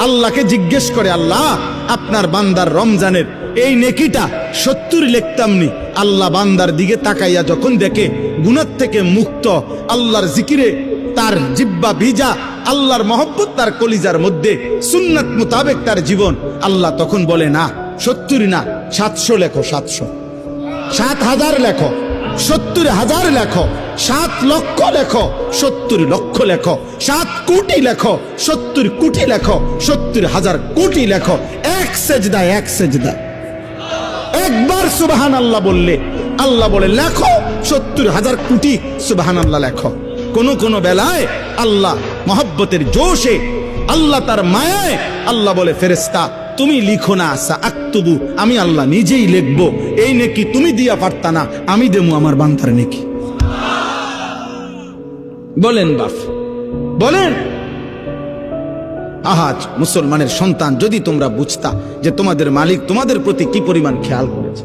আল্লাহকে জিজ্ঞেস করে, আল্লাহ আপনার বান্দার রমজানের এই নেকিটা 70 লিখতামনি। আল্লাহ বান্দার দিকে তাকাইয়া যখন দেখে গুনাহ থেকে মুক্ত, আল্লাহর জিকিরে তার জিহ্বা ভিজা, আল্লাহর মহব্বত তার কলিজার মধ্যে, সুন্নাত মোতাবেক তার জীবন, আল্লাহ তখন বলে না 70 না 700 লেখো, 700, 7,000 লেখো, 70,000 লেখো, 7 লক্ষ লেখো, 70 লক্ষ লেখো, 7 কোটি লেখো, 70 কোটি লেখো, 70,000 কোটি লেখো। এক সেজদায়, এক সেজদায় একবার সুবহানাল্লাহ বললে আল্লাহ বলে লেখো 70,000 কোটি সুবহানাল্লাহ লেখো। কোন কোন বেলায় আল্লাহ মহব্বতের জোশে, আল্লাহ তার মায়ায়, আল্লাহ বলে ফেরেশতা তুমি লিখো না, আক্তুবু, আমি আল্লাহ নিজেই লিখবো। এই নেকি তুমি দিয়া পারতা না, আমি দেবো আমার বান্দার নেকি। বলেন বাপ, বলেন। আহাজ মুসলমানের সন্তান, যদি তোমরা বুঝতা যে তোমাদের মালিক তোমাদের প্রতি কি পরিমাণ খেয়াল করেছে।